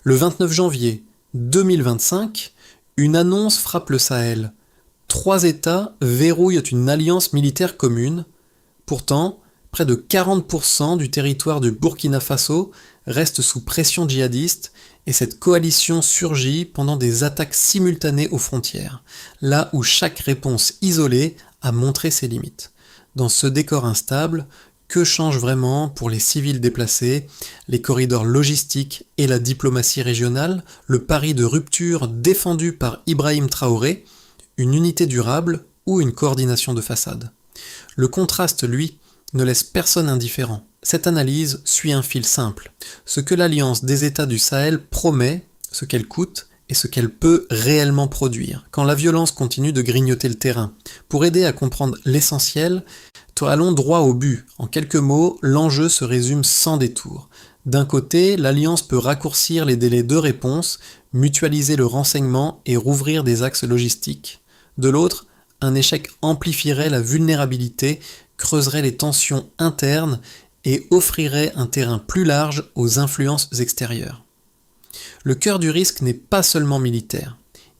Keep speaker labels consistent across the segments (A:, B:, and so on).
A: Le 29 janvier 2025, une annonce frappe le Sahel. 3 États verrouillent une alliance militaire commune. Pourtant, près de 40% du territoire du Burkina Faso reste sous pression djihadiste et cette coalition surgit pendant des attaques simultanées aux frontières, là où chaque réponse isolée a montré ses limites. Dans ce décor instable, que change vraiment pour les civils déplacés, les corridors logistiques et la diplomatie régionale, le pari de rupture défendu par Ibrahim Traoré, une unité durable ou une coordination de façade? Le contraste, lui, ne laisse personne indifférent. Cette analyse suit un fil simple. Ce que l'Alliance des États du Sahel promet, ce qu'elle coûte, et ce qu'elle peut réellement produire, quand la violence continue de grignoter le terrain. Pour aider à comprendre l'essentiel, allons droit au but. En quelques mots, l'enjeu se résume sans détour. D'un côté, l'Alliance peut raccourcir les délais de réponse, mutualiser le renseignement et rouvrir des axes logistiques. De l'autre, un échec amplifierait la vulnérabilité, creuserait les tensions internes et offrirait un terrain plus large aux influences extérieures. Le cœur du risque n'est pas seulement militaire,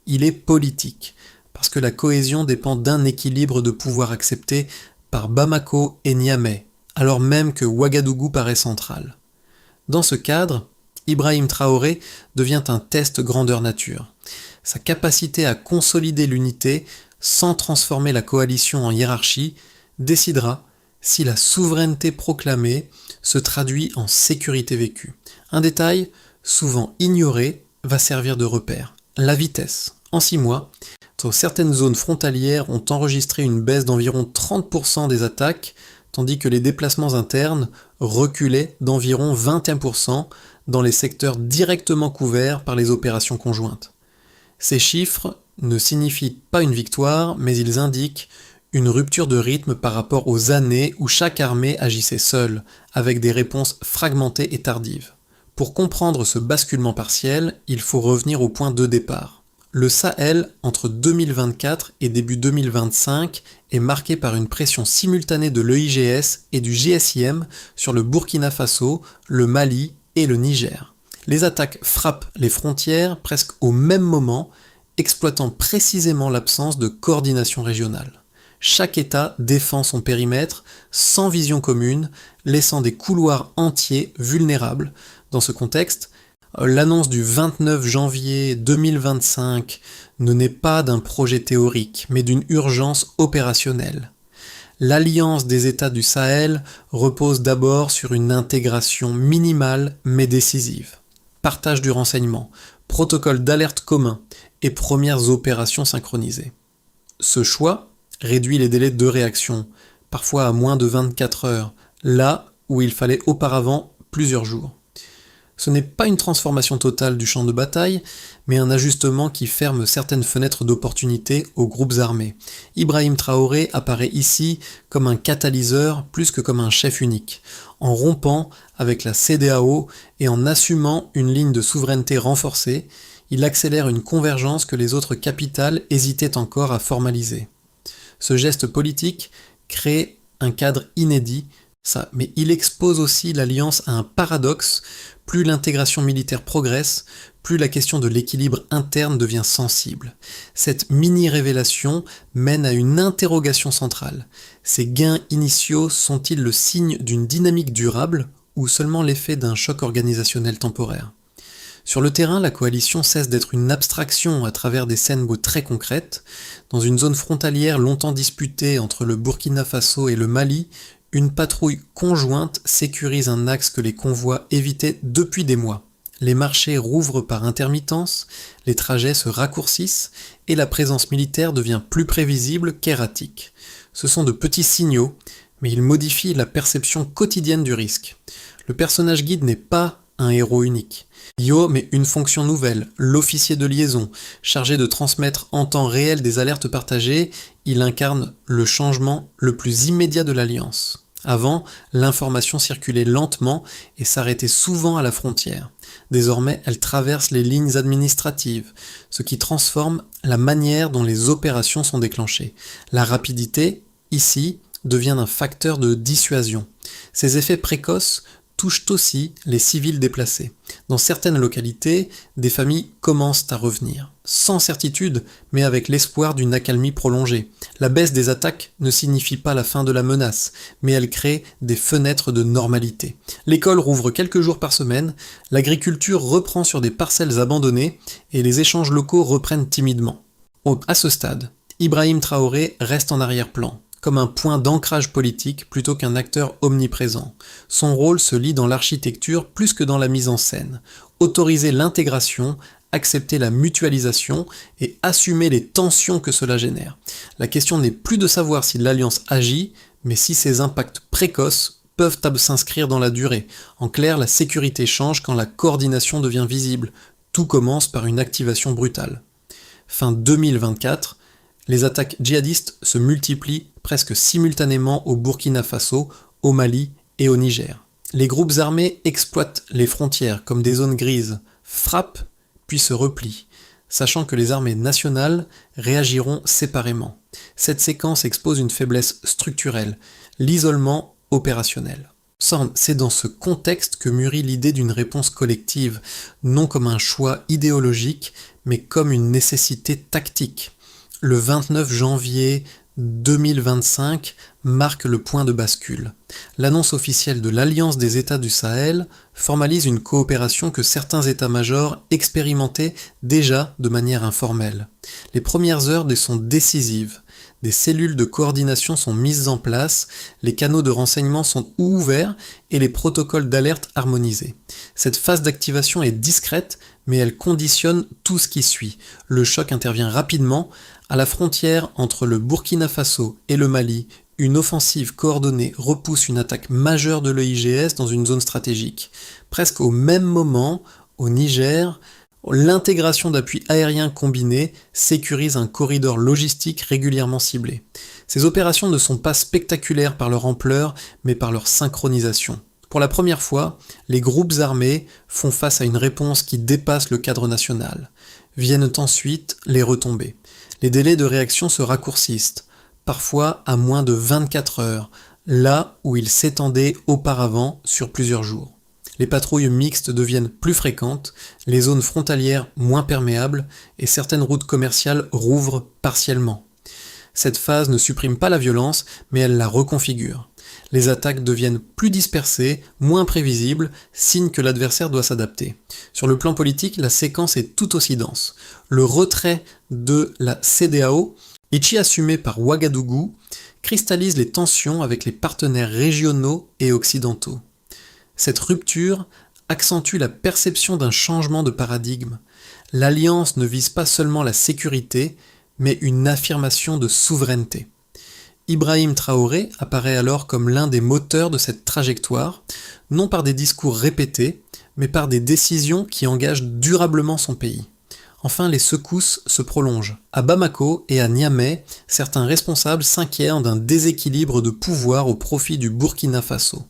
A: il est politique, parce que la cohésion dépend d'un équilibre de pouvoir accepté par Bamako et Niamey, alors même que Ouagadougou paraît central. Dans ce cadre, Ibrahim Traoré devient un test grandeur nature. Sa capacité à consolider l'unité sans transformer la coalition en hiérarchie décidera si la souveraineté proclamée se traduit en sécurité vécue. Un détail, souvent ignoré, va servir de repère. La vitesse. En 6 mois, certaines zones frontalières ont enregistré une baisse d'environ 30% des attaques, tandis que les déplacements internes reculaient d'environ 21% dans les secteurs directement couverts par les opérations conjointes. Ces chiffres ne signifient pas une victoire, mais ils indiquent une rupture de rythme par rapport aux années où chaque armée agissait seule, avec des réponses fragmentées et tardives. Pour comprendre ce basculement partiel, il faut revenir au point de départ. Le Sahel, entre 2024 et début 2025, est marqué par une pression simultanée de l'EIGS et du GSIM sur le Burkina Faso, le Mali et le Niger. Les attaques frappent les frontières presque au même moment, exploitant précisément l'absence de coordination régionale. Chaque État défend son périmètre sans vision commune, laissant des couloirs entiers vulnérables. Dans ce contexte, l'annonce du 29 janvier 2025 ne naît pas d'un projet théorique, mais d'une urgence opérationnelle. L'Alliance des États du Sahel repose d'abord sur une intégration minimale mais décisive. Partage du renseignement, protocole d'alerte commun et premières opérations synchronisées. Ce choix réduit les délais de réaction, parfois à moins de 24 heures, là où il fallait auparavant plusieurs jours. Ce n'est pas une transformation totale du champ de bataille, mais un ajustement qui ferme certaines fenêtres d'opportunité aux groupes armés. Ibrahim Traoré apparaît ici comme un catalyseur plus que comme un chef unique, en rompant avec la CEDEAO et en assumant une ligne de souveraineté renforcée, il accélère une convergence que les autres capitales hésitaient encore à formaliser. Ce geste politique crée un cadre inédit, mais il expose aussi l'Alliance à un paradoxe. Plus l'intégration militaire progresse, plus la question de l'équilibre interne devient sensible. Cette mini-révélation mène à une interrogation centrale. Ces gains initiaux sont-ils le signe d'une dynamique durable ou seulement l'effet d'un choc organisationnel temporaire ? Sur le terrain, la coalition cesse d'être une abstraction à travers des scènes très concrètes. Dans une zone frontalière longtemps disputée entre le Burkina Faso et le Mali, une patrouille conjointe sécurise un axe que les convois évitaient depuis des mois. Les marchés rouvrent par intermittence, les trajets se raccourcissent et la présence militaire devient plus prévisible qu'erratique. Ce sont de petits signaux, mais ils modifient la perception quotidienne du risque. Le personnage guide n'est pas un héros unique. Guillaume est une fonction nouvelle, l'officier de liaison, chargé de transmettre en temps réel des alertes partagées, il incarne le changement le plus immédiat de l'Alliance. Avant, l'information circulait lentement et s'arrêtait souvent à la frontière. Désormais, elle traverse les lignes administratives, ce qui transforme la manière dont les opérations sont déclenchées. La rapidité, ici, devient un facteur de dissuasion. Ces effets précoces touchent aussi les civils déplacés. Dans certaines localités, des familles commencent à revenir. Sans certitude, mais avec l'espoir d'une accalmie prolongée. La baisse des attaques ne signifie pas la fin de la menace, mais elle crée des fenêtres de normalité. L'école rouvre quelques jours par semaine, l'agriculture reprend sur des parcelles abandonnées et les échanges locaux reprennent timidement. À ce stade, Ibrahim Traoré reste en arrière-plan, comme un point d'ancrage politique plutôt qu'un acteur omniprésent. Son rôle se lie dans l'architecture plus que dans la mise en scène. Autoriser l'intégration, accepter la mutualisation et assumer les tensions que cela génère. La question n'est plus de savoir si l'alliance agit, mais si ses impacts précoces peuvent s'inscrire dans la durée. En clair, la sécurité change quand la coordination devient visible. Tout commence par une activation brutale. Fin 2024, les attaques djihadistes se multiplient presque simultanément au Burkina Faso, au Mali et au Niger. Les groupes armés exploitent les frontières comme des zones grises, frappent puis se replient, sachant que les armées nationales réagiront séparément. Cette séquence expose une faiblesse structurelle, l'isolement opérationnel. C'est dans ce contexte que mûrit l'idée d'une réponse collective, non comme un choix idéologique, mais comme une nécessité tactique. Le 29 janvier 2025 marque le point de bascule. L'annonce officielle de l'Alliance des États du Sahel formalise une coopération que certains états-majors expérimentaient déjà de manière informelle. Les premières heures sont décisives. Des cellules de coordination sont mises en place, les canaux de renseignement sont ouverts et les protocoles d'alerte harmonisés. Cette phase d'activation est discrète, mais elle conditionne tout ce qui suit. Le choc intervient rapidement. À la frontière entre le Burkina Faso et le Mali, une offensive coordonnée repousse une attaque majeure de l'EIGS dans une zone stratégique. Presque au même moment, au Niger, l'intégration d'appuis aériens combinés sécurise un corridor logistique régulièrement ciblé. Ces opérations ne sont pas spectaculaires par leur ampleur, mais par leur synchronisation. Pour la première fois, les groupes armés font face à une réponse qui dépasse le cadre national. Viennent ensuite les retombées. Les délais de réaction se raccourcissent, parfois à moins de 24 heures, là où ils s'étendaient auparavant sur plusieurs jours. Les patrouilles mixtes deviennent plus fréquentes, les zones frontalières moins perméables et certaines routes commerciales rouvrent partiellement. Cette phase ne supprime pas la violence, mais elle la reconfigure. Les attaques deviennent plus dispersées, moins prévisibles, signe que l'adversaire doit s'adapter. Sur le plan politique, la séquence est tout aussi dense. Le retrait de la CEDEAO, assumé par Ouagadougou, cristallise les tensions avec les partenaires régionaux et occidentaux. Cette rupture accentue la perception d'un changement de paradigme. L'alliance ne vise pas seulement la sécurité, mais une affirmation de souveraineté. Ibrahim Traoré apparaît alors comme l'un des moteurs de cette trajectoire, non par des discours répétés, mais par des décisions qui engagent durablement son pays. Enfin, les secousses se prolongent. À Bamako et à Niamey, certains responsables s'inquièrent d'un déséquilibre de pouvoir au profit du Burkina Faso.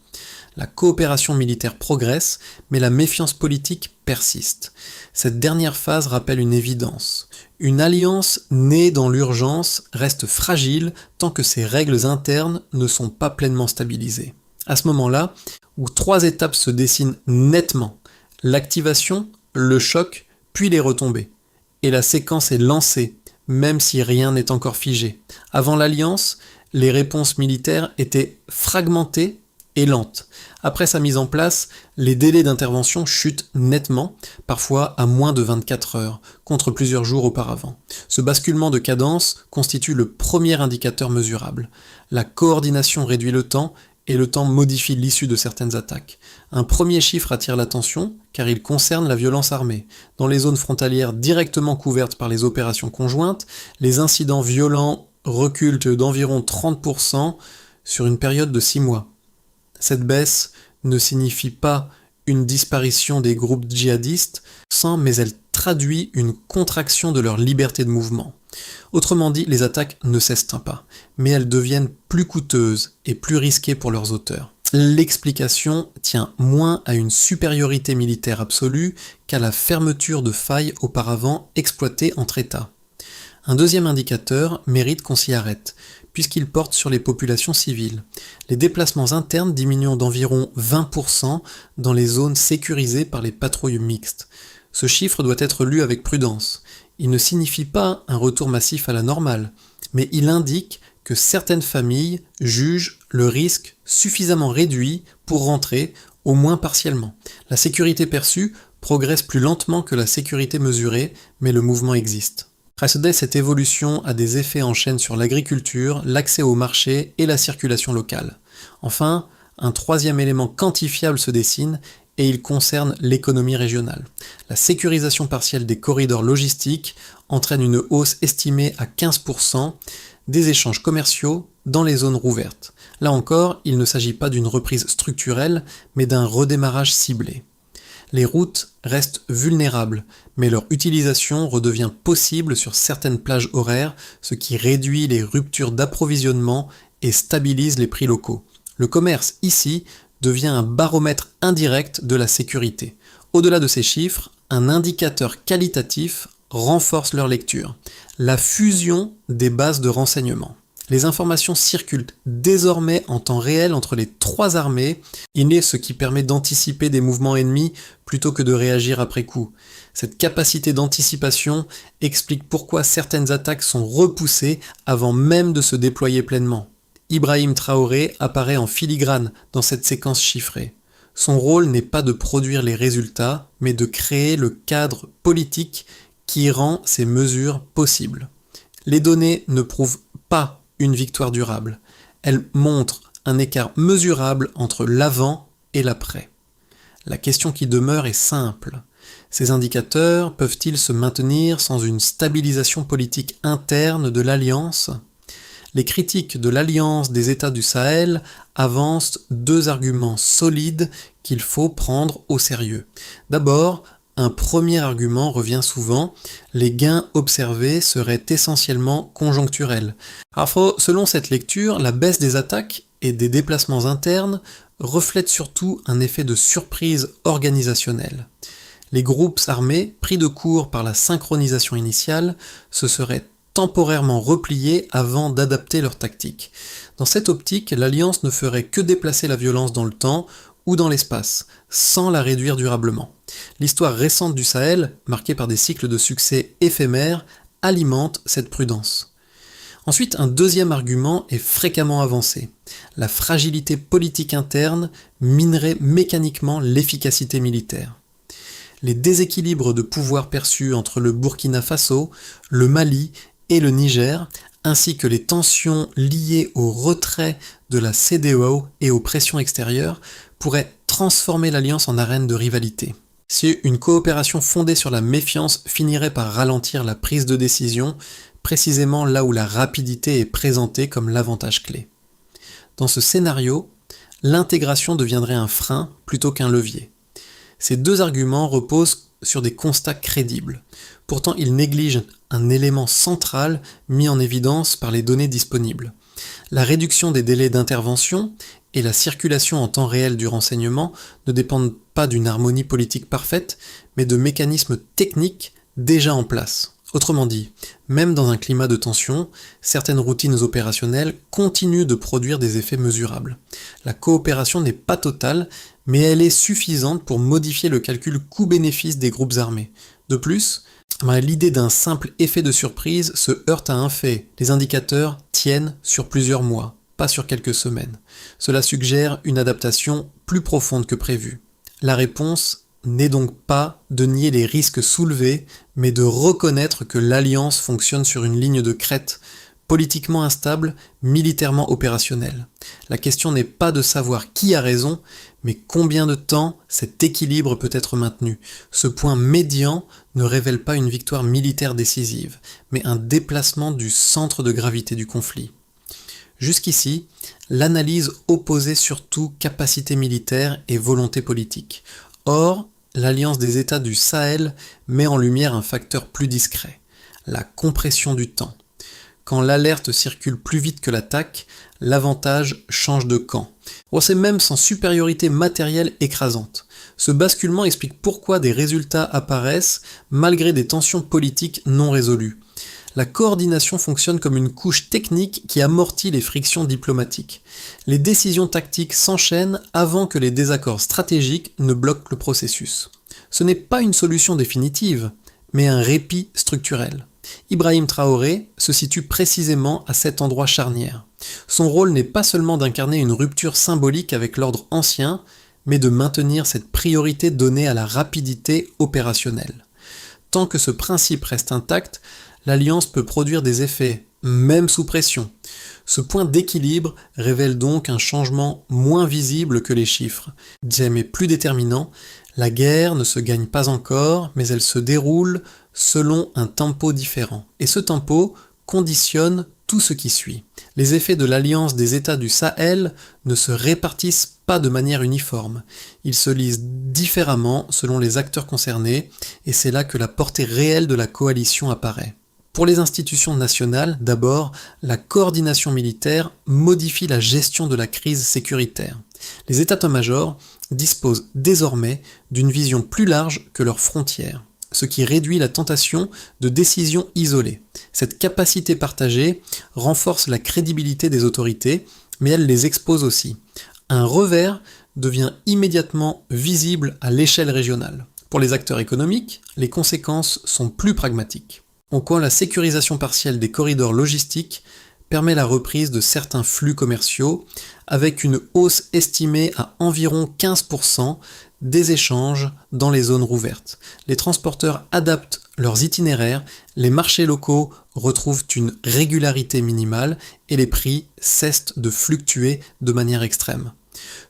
A: La coopération militaire progresse, mais la méfiance politique persiste. Cette dernière phase rappelle une évidence. Une alliance née dans l'urgence reste fragile tant que ses règles internes ne sont pas pleinement stabilisées. À ce moment-là, où trois étapes se dessinent nettement, l'activation, le choc, puis les retombées. Et la séquence est lancée, même si rien n'est encore figé. Avant l'alliance, les réponses militaires étaient fragmentées et lentes. Après sa mise en place, les délais d'intervention chutent nettement, parfois à moins de 24 heures, contre plusieurs jours auparavant. Ce basculement de cadence constitue le premier indicateur mesurable. La coordination réduit le temps, et le temps modifie l'issue de certaines attaques. Un premier chiffre attire l'attention, car il concerne la violence armée. Dans les zones frontalières directement couvertes par les opérations conjointes, les incidents violents reculent d'environ 30% sur une période de 6 mois. Cette baisse ne signifie pas une disparition des groupes djihadistes, mais elle traduit une contraction de leur liberté de mouvement. Autrement dit, les attaques ne s'estinent pas, mais elles deviennent plus coûteuses et plus risquées pour leurs auteurs. L'explication tient moins à une supériorité militaire absolue qu'à la fermeture de failles auparavant exploitées entre États. Un deuxième indicateur mérite qu'on s'y arrête, puisqu'il porte sur les populations civiles. Les déplacements internes diminuent d'environ 20% dans les zones sécurisées par les patrouilles mixtes. Ce chiffre doit être lu avec prudence. Il ne signifie pas un retour massif à la normale, mais il indique que certaines familles jugent le risque suffisamment réduit pour rentrer, au moins partiellement. La sécurité perçue progresse plus lentement que la sécurité mesurée, mais le mouvement existe. Précédé, cette évolution a des effets en chaîne sur l'agriculture, l'accès au marché et la circulation locale. Enfin, un troisième élément quantifiable se dessine et il concerne l'économie régionale. La sécurisation partielle des corridors logistiques entraîne une hausse estimée à 15% des échanges commerciaux dans les zones rouvertes. Là encore, il ne s'agit pas d'une reprise structurelle, mais d'un redémarrage ciblé. Les routes restent vulnérables, mais leur utilisation redevient possible sur certaines plages horaires, ce qui réduit les ruptures d'approvisionnement et stabilise les prix locaux. Le commerce, ici, devient un baromètre indirect de la sécurité. Au-delà de ces chiffres, un indicateur qualitatif renforce leur lecture, la fusion des bases de renseignement. Les informations circulent désormais en temps réel entre les trois armées, ce qui permet d'anticiper des mouvements ennemis plutôt que de réagir après coup. Cette capacité d'anticipation explique pourquoi certaines attaques sont repoussées avant même de se déployer pleinement. Ibrahim Traoré apparaît en filigrane dans cette séquence chiffrée. Son rôle n'est pas de produire les résultats, mais de créer le cadre politique qui rend ces mesures possibles. Les données ne prouvent pas une victoire durable. Elles montrent un écart mesurable entre l'avant et l'après. La question qui demeure est simple. Ces indicateurs peuvent-ils se maintenir sans une stabilisation politique interne de l'Alliance ? Les critiques de l'Alliance des États du Sahel avancent deux arguments solides qu'il faut prendre au sérieux. D'abord, un premier argument revient souvent, les gains observés seraient essentiellement conjoncturels. Alors, selon cette lecture, la baisse des attaques et des déplacements internes reflète surtout un effet de surprise organisationnelle. Les groupes armés, pris de court par la synchronisation initiale, se seraient temporairement repliés avant d'adapter leur tactique. Dans cette optique, l'Alliance ne ferait que déplacer la violence dans le temps ou dans l'espace, sans la réduire durablement. L'histoire récente du Sahel, marquée par des cycles de succès éphémères, alimente cette prudence. Ensuite, un deuxième argument est fréquemment avancé. La fragilité politique interne minerait mécaniquement l'efficacité militaire. Les déséquilibres de pouvoir perçus entre le Burkina Faso, le Mali et le Niger, ainsi que les tensions liées au retrait de la CEDEAO et aux pressions extérieures, pourraient transformer l'Alliance en arène de rivalité. Si une coopération fondée sur la méfiance finirait par ralentir la prise de décision, précisément là où la rapidité est présentée comme l'avantage clé. Dans ce scénario, l'intégration deviendrait un frein plutôt qu'un levier. Ces deux arguments reposent sur des constats crédibles. Pourtant, ils négligent un élément central mis en évidence par les données disponibles. La réduction des délais d'intervention et la circulation en temps réel du renseignement ne dépendent pas d'une harmonie politique parfaite, mais de mécanismes techniques déjà en place. Autrement dit, même dans un climat de tension, certaines routines opérationnelles continuent de produire des effets mesurables. La coopération n'est pas totale, mais elle est suffisante pour modifier le calcul coût-bénéfice des groupes armés. De plus, l'idée d'un simple effet de surprise se heurte à un fait. Les indicateurs tiennent sur plusieurs mois, pas sur quelques semaines. Cela suggère une adaptation plus profonde que prévu. La réponse n'est donc pas de nier les risques soulevés, mais de reconnaître que l'Alliance fonctionne sur une ligne de crête, politiquement instable, militairement opérationnelle. La question n'est pas de savoir qui a raison, mais combien de temps cet équilibre peut être maintenu. Ce point médian ne révèle pas une victoire militaire décisive, mais un déplacement du centre de gravité du conflit. Jusqu'ici, l'analyse opposait surtout capacité militaire et volonté politique. Or, l'Alliance des États du Sahel met en lumière un facteur plus discret, la compression du temps. Quand l'alerte circule plus vite que l'attaque, l'avantage change de camp. C'est même sans supériorité matérielle écrasante. Ce basculement explique pourquoi des résultats apparaissent malgré des tensions politiques non résolues. La coordination fonctionne comme une couche technique qui amortit les frictions diplomatiques. Les décisions tactiques s'enchaînent avant que les désaccords stratégiques ne bloquent le processus. Ce n'est pas une solution définitive, mais un répit structurel. Ibrahim Traoré se situe précisément à cet endroit charnière. Son rôle n'est pas seulement d'incarner une rupture symbolique avec l'ordre ancien, mais de maintenir cette priorité donnée à la rapidité opérationnelle. Tant que ce principe reste intact, l'alliance peut produire des effets, même sous pression. Ce point d'équilibre révèle donc un changement moins visible que les chiffres. Mais plus déterminant, la guerre ne se gagne pas encore, mais elle se déroule selon un tempo différent. Et ce tempo conditionne tout ce qui suit. Les effets de l'alliance des États du Sahel ne se répartissent pas de manière uniforme. Ils se lisent différemment selon les acteurs concernés, et c'est là que la portée réelle de la coalition apparaît. Pour les institutions nationales, d'abord, la coordination militaire modifie la gestion de la crise sécuritaire. Les états-majors disposent désormais d'une vision plus large que leurs frontières, ce qui réduit la tentation de décisions isolées. Cette capacité partagée renforce la crédibilité des autorités, mais elle les expose aussi. Un revers devient immédiatement visible à l'échelle régionale. Pour les acteurs économiques, les conséquences sont plus pragmatiques. En quoi la sécurisation partielle des corridors logistiques permet la reprise de certains flux commerciaux, avec une hausse estimée à environ 15% des échanges dans les zones rouvertes. Les transporteurs adaptent leurs itinéraires, les marchés locaux retrouvent une régularité minimale et les prix cessent de fluctuer de manière extrême.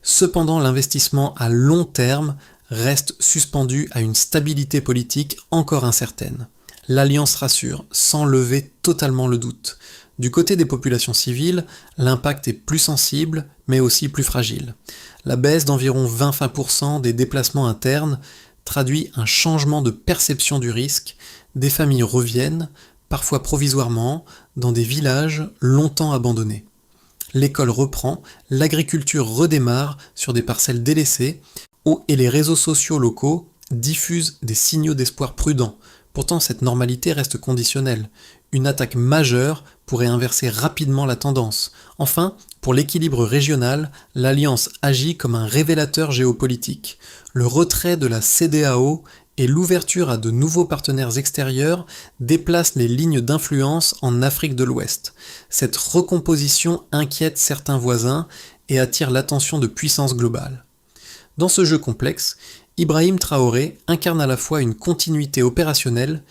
A: Cependant, l'investissement à long terme reste suspendu à une stabilité politique encore incertaine. L'Alliance rassure, sans lever totalement le doute. Du côté des populations civiles, l'impact est plus sensible, mais aussi plus fragile. La baisse d'environ 20% des déplacements internes traduit un changement de perception du risque. Des familles reviennent, parfois provisoirement, dans des villages longtemps abandonnés. L'école reprend, l'agriculture redémarre sur des parcelles délaissées, et les réseaux sociaux locaux diffusent des signaux d'espoir prudents. Pourtant, cette normalité reste conditionnelle. Une attaque majeure pourrait inverser rapidement la tendance. Enfin, pour l'équilibre régional, l'Alliance agit comme un révélateur géopolitique. Le retrait de la CEDEAO et l'ouverture à de nouveaux partenaires extérieurs déplacent les lignes d'influence en Afrique de l'Ouest. Cette recomposition inquiète certains voisins et attire l'attention de puissances globales. Dans ce jeu complexe, Ibrahim Traoré incarne à la fois une continuité opérationnelle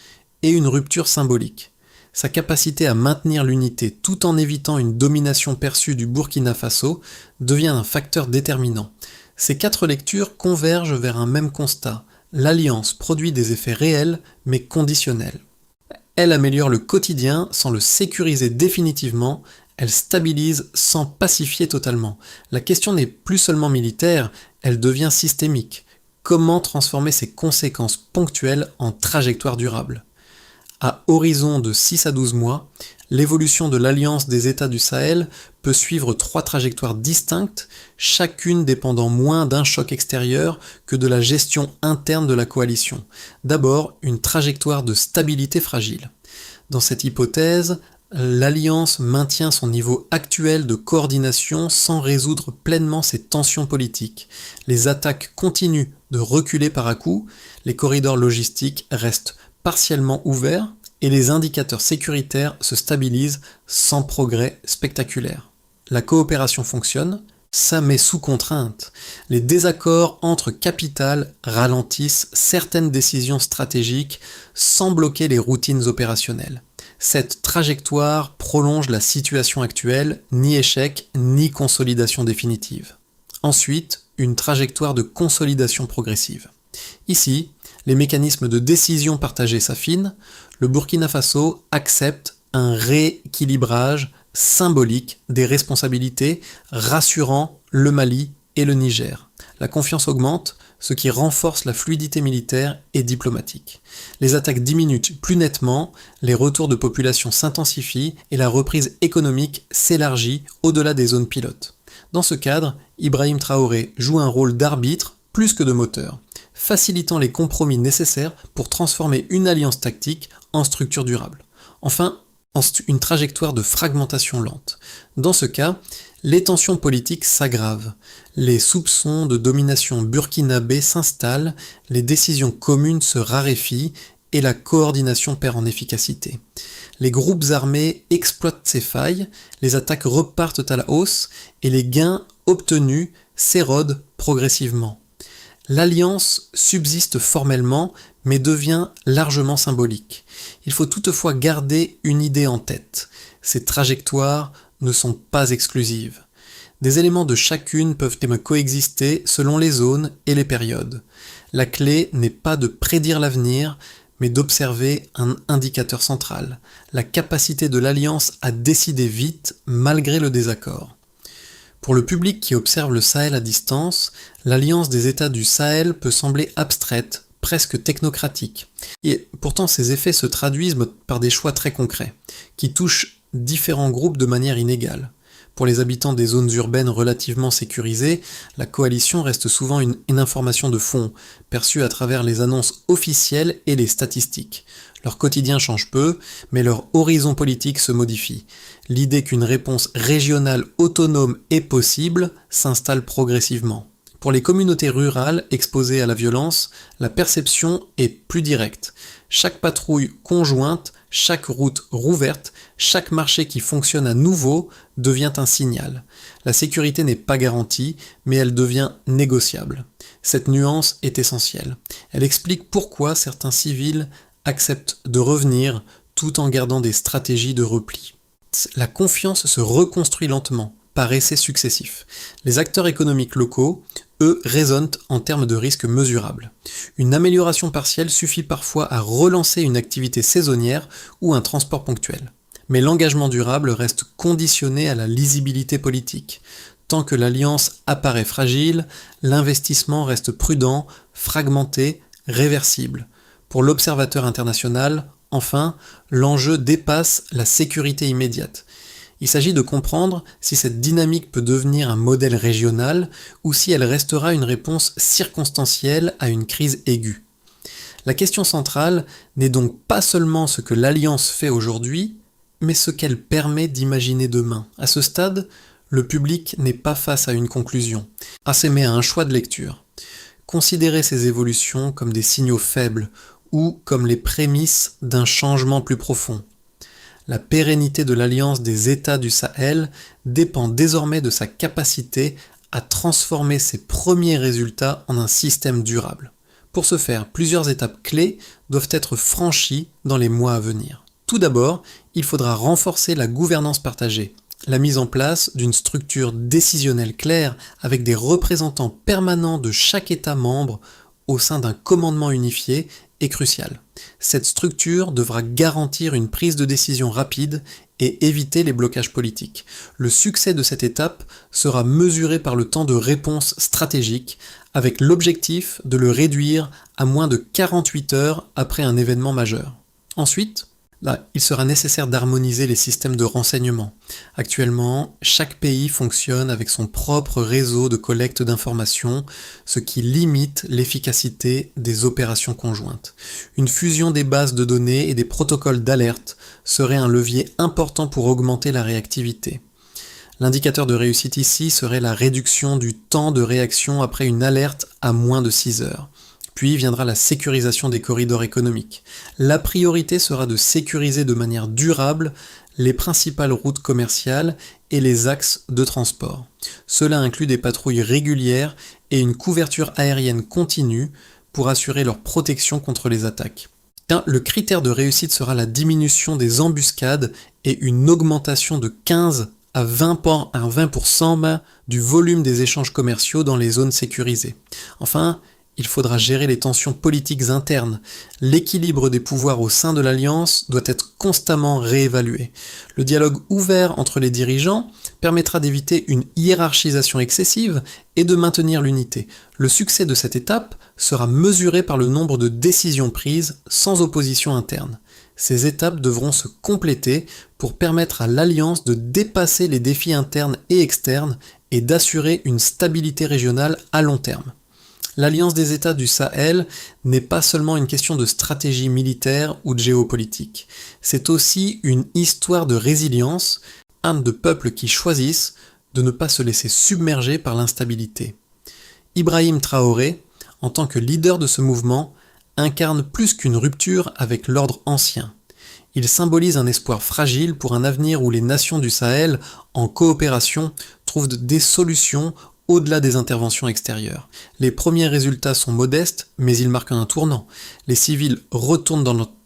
A: et une rupture symbolique. Sa capacité à maintenir l'unité tout en évitant une domination perçue du Burkina Faso devient un facteur déterminant. Ces 4 lectures convergent vers un même constat. L'alliance produit des effets réels mais conditionnels. Elle améliore le quotidien sans le sécuriser définitivement, elle stabilise sans pacifier totalement. La question n'est plus seulement militaire, elle devient systémique. Comment transformer ces conséquences ponctuelles en trajectoires durables ? À horizon de 6 à 12 mois, l'évolution de l'Alliance des États du Sahel peut suivre 3 trajectoires distinctes, chacune dépendant moins d'un choc extérieur que de la gestion interne de la coalition. D'abord, une trajectoire de stabilité fragile. Dans cette hypothèse, l'Alliance maintient son niveau actuel de coordination sans résoudre pleinement ses tensions politiques. Les attaques continuent de reculer par à-coups, les corridors logistiques restent partiellement ouverts et les indicateurs sécuritaires se stabilisent sans progrès spectaculaire. La coopération fonctionne, ça met sous contrainte. Les désaccords entre capitales ralentissent certaines décisions stratégiques sans bloquer les routines opérationnelles. Cette trajectoire prolonge la situation actuelle, ni échec, ni consolidation définitive. Ensuite, une trajectoire de consolidation progressive. Ici, les mécanismes de décision partagée s'affinent, le Burkina Faso accepte un rééquilibrage symbolique des responsabilités, rassurant le Mali et le Niger. La confiance augmente, ce qui renforce la fluidité militaire et diplomatique. Les attaques diminuent plus nettement, les retours de population s'intensifient et la reprise économique s'élargit au-delà des zones pilotes. Dans ce cadre, Ibrahim Traoré joue un rôle d'arbitre plus que de moteur, facilitant les compromis nécessaires pour transformer une alliance tactique en structure durable. Enfin, une trajectoire de fragmentation lente. Dans ce cas, les tensions politiques s'aggravent, les soupçons de domination burkinabé s'installent, les décisions communes se raréfient et la coordination perd en efficacité. Les groupes armés exploitent ces failles, les attaques repartent à la hausse et les gains obtenus s'érodent progressivement. L'alliance subsiste formellement, mais devient largement symbolique. Il faut toutefois garder une idée en tête. Ces trajectoires ne sont pas exclusives. Des éléments de chacune peuvent coexister selon les zones et les périodes. La clé n'est pas de prédire l'avenir, mais d'observer un indicateur central, la capacité de l'Alliance à décider vite malgré le désaccord. Pour le public qui observe le Sahel à distance, l'alliance des États du Sahel peut sembler abstraite, presque technocratique. Et pourtant ces effets se traduisent par des choix très concrets, qui touchent différents groupes de manière inégale. Pour les habitants des zones urbaines relativement sécurisées, la coalition reste souvent une information de fond, perçue à travers les annonces officielles et les statistiques. Leur quotidien change peu, mais leur horizon politique se modifie. L'idée qu'une réponse régionale autonome est possible s'installe progressivement. Pour les communautés rurales exposées à la violence, la perception est plus directe. Chaque patrouille conjointe, chaque route rouverte, chaque marché qui fonctionne à nouveau devient un signal. La sécurité n'est pas garantie, mais elle devient négociable. Cette nuance est essentielle. Elle explique pourquoi certains civils acceptent de revenir tout en gardant des stratégies de repli. La confiance se reconstruit lentement, par essais successifs. Les acteurs économiques locaux, eux, raisonnent en termes de risques mesurables. Une amélioration partielle suffit parfois à relancer une activité saisonnière ou un transport ponctuel. Mais l'engagement durable reste conditionné à la lisibilité politique. Tant que l'alliance apparaît fragile, l'investissement reste prudent, fragmenté, réversible. Pour l'observateur international, enfin, l'enjeu dépasse la sécurité immédiate. Il s'agit de comprendre si cette dynamique peut devenir un modèle régional ou si elle restera une réponse circonstancielle à une crise aiguë. La question centrale n'est donc pas seulement ce que l'Alliance fait aujourd'hui, mais ce qu'elle permet d'imaginer demain. À ce stade, le public n'est pas face à une conclusion, mais à un choix de lecture. Considérer ces évolutions comme des signaux faibles ou comme les prémices d'un changement plus profond. La pérennité de l'alliance des États du Sahel dépend désormais de sa capacité à transformer ses premiers résultats en un système durable. Pour ce faire, plusieurs étapes clés doivent être franchies dans les mois à venir. Tout d'abord, il faudra renforcer la gouvernance partagée. La mise en place d'une structure décisionnelle claire avec des représentants permanents de chaque État membre au sein d'un commandement unifié est cruciale. Cette structure devra garantir une prise de décision rapide et éviter les blocages politiques. Le succès de cette étape sera mesuré par le temps de réponse stratégique, avec l'objectif de le réduire à moins de 48 heures après un événement majeur. Ensuite, il sera nécessaire d'harmoniser les systèmes de renseignement. Actuellement, chaque pays fonctionne avec son propre réseau de collecte d'informations, ce qui limite l'efficacité des opérations conjointes. Une fusion des bases de données et des protocoles d'alerte serait un levier important pour augmenter la réactivité. L'indicateur de réussite ici serait la réduction du temps de réaction après une alerte à moins de 6 heures. Puis viendra la sécurisation des corridors économiques. La priorité sera de sécuriser de manière durable les principales routes commerciales et les axes de transport. Cela inclut des patrouilles régulières et une couverture aérienne continue pour assurer leur protection contre les attaques. Le critère de réussite sera la diminution des embuscades et une augmentation de 15 à 20% du volume des échanges commerciaux dans les zones sécurisées. Enfin, il faudra gérer les tensions politiques internes. L'équilibre des pouvoirs au sein de l'Alliance doit être constamment réévalué. Le dialogue ouvert entre les dirigeants permettra d'éviter une hiérarchisation excessive et de maintenir l'unité. Le succès de cette étape sera mesuré par le nombre de décisions prises sans opposition interne. Ces étapes devront se compléter pour permettre à l'Alliance de dépasser les défis internes et externes et d'assurer une stabilité régionale à long terme. L'alliance des États du Sahel n'est pas seulement une question de stratégie militaire ou de géopolitique, c'est aussi une histoire de résilience, de peuples qui choisissent de ne pas se laisser submerger par l'instabilité. Ibrahim Traoré, en tant que leader de ce mouvement, incarne plus qu'une rupture avec l'ordre ancien. Il symbolise un espoir fragile pour un avenir où les nations du Sahel, en coopération, trouvent des solutions au-delà des interventions extérieures. Les premiers résultats sont modestes, mais ils marquent un tournant. Les civils retournent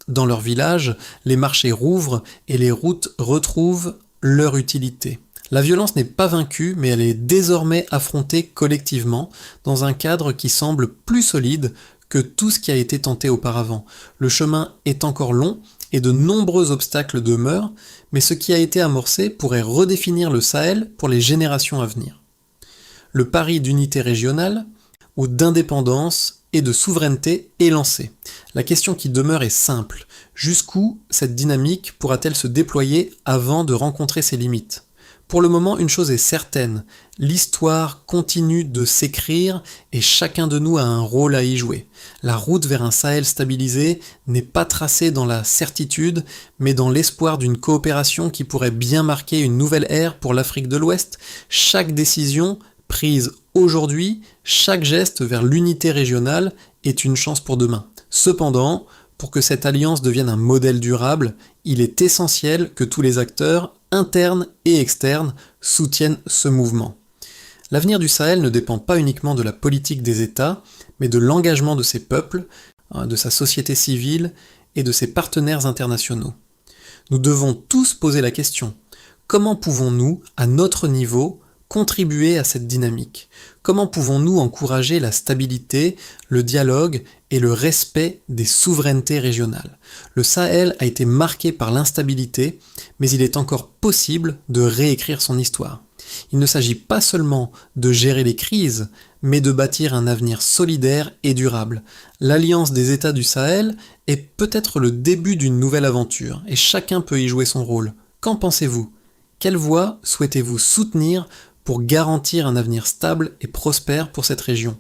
A: dans leur village, les marchés rouvrent et les routes retrouvent leur utilité. La violence n'est pas vaincue, mais elle est désormais affrontée collectivement, dans un cadre qui semble plus solide que tout ce qui a été tenté auparavant. Le chemin est encore long, et de nombreux obstacles demeurent, mais ce qui a été amorcé pourrait redéfinir le Sahel pour les générations à venir. Le pari d'unité régionale, ou d'indépendance et de souveraineté est lancé. La question qui demeure est simple. Jusqu'où cette dynamique pourra-t-elle se déployer avant de rencontrer ses limites ? Pour le moment, une chose est certaine, l'histoire continue de s'écrire et chacun de nous a un rôle à y jouer. La route vers un Sahel stabilisé n'est pas tracée dans la certitude, mais dans l'espoir d'une coopération qui pourrait bien marquer une nouvelle ère pour l'Afrique de l'Ouest. Chaque décision prise aujourd'hui, chaque geste vers l'unité régionale est une chance pour demain. Cependant, pour que cette alliance devienne un modèle durable, il est essentiel que tous les acteurs, internes et externes, soutiennent ce mouvement. L'avenir du Sahel ne dépend pas uniquement de la politique des États, mais de l'engagement de ses peuples, de sa société civile et de ses partenaires internationaux. Nous devons tous poser la question: comment pouvons-nous, à notre niveau, contribuer à cette dynamique ? Comment pouvons-nous encourager la stabilité, le dialogue et le respect des souverainetés régionales ? Le Sahel a été marqué par l'instabilité, mais il est encore possible de réécrire son histoire. Il ne s'agit pas seulement de gérer les crises, mais de bâtir un avenir solidaire et durable. L'Alliance des États du Sahel est peut-être le début d'une nouvelle aventure, et chacun peut y jouer son rôle. Qu'en pensez-vous ? Quelle voie souhaitez-vous soutenir pour garantir un avenir stable et prospère pour cette région ?